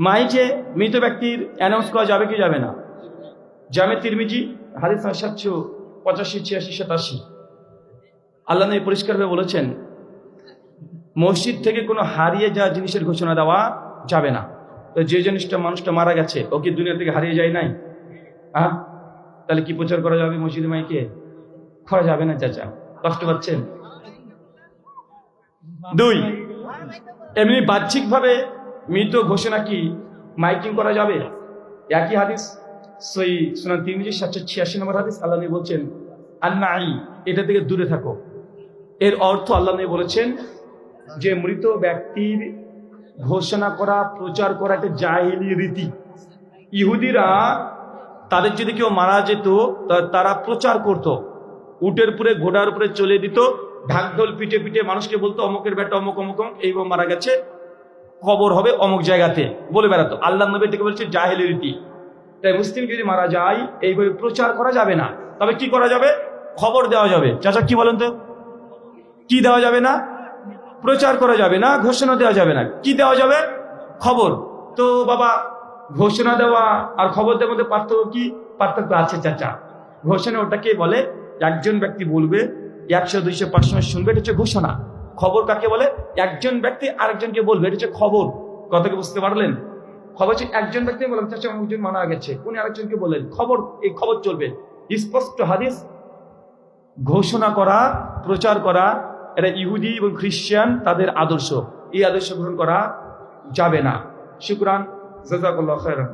মাইকে মৃত ব্যক্তির অ্যানাউন্স করা যাবে কি যাবে না? জামে তিরমিজি হাদিস 785, 86, 87। আল্লাহ নবী পরিষ্কারভাবে বলেছেন, মসজিদ থেকে কোনো হারিয়ে যাওয়া জিনিসের ঘোষণা দেওয়া যাবে না। তো যে জিনিসটা মানুষটা মারা গেছে ও কি দুনিয়া থেকে হারিয়ে যায় নাই? হ্যাঁ, তাহলে কি প্রচার করা যাবে মসজিদে? মাইকে করা যাবে না। চাচা কষ্ট পাচ্ছেন? 2, এমনি বাহ্যিকভাবে মৃত ঘোষণা কি মাইকিং করা যাবে? একই হাদিস সই সুনান তিরমিজি 786 নম্বর হাদিস, আল্লাহ নবী বলছেন আন্নাই, এটা থেকে দূরে থাকো। এর অর্থ আল্লাহ নবী বলেছেন যে মৃত ব্যক্তির ঘোষণা করা, প্রচার করা একটা জাহিলি রীতি। ইহুদিরা তাদের যদি কেউ মারা যেত তারা প্রচার করত, উটের উপরে ঘোড়ার উপরে চলে দিত, ঢাকঢোল পিটে পিটে মানুষকে বলতো অমুকের বেটা অমুক অমুক এইভাবে মারা গেছে, কবর হবে অমুক জায়গাতে, বলে বেড়াতো। আল্লাহ নবী থেকে বলছে জাহেলি রীতি। তাই মুসলিম যদি মারা যায় এইভাবে প্রচার করা যাবে না। তবে কি করা যাবে? খবর দেওয়া যাবে। চাচা কি বলেন তো, কি দেওয়া যাবে না? প্রচার করা যাবে না, ঘোষণা দেওয়া যাবে না। কি দেওয়া যাবে? খবর। তো বাবা, ঘোষণা দেওয়া আর খবর দেওয়ার মধ্যে পার্থক্য কি? পার্থক্য আছে চাচা। ঘোষণা ওটাকে বলে একজন ব্যক্তি বলবে, 100, 200, 500 শুনবে, এটা হচ্ছে ঘোষণা। খবর কাকে বলে? একজন ব্যক্তি আরেকজনকে বলবে, এটা হচ্ছে খবর। কথাকে বুঝতে পারলেন? খবর হচ্ছে একজন ব্যক্তি বলবেন চাচা অমুকজন মারা গেছে, উনি আরেকজনকে বললেন, খবর। এই খবর চলবে। স্পষ্ট হাদিস। ঘোষণা করা, প্রচার করা, এটা ইহুদি এবং খ্রিস্টান তাদের আদর্শ। এই আদর্শ গ্রহণ করা যাবে না। শুকরান, জাযাকাল্লাহু খায়রান।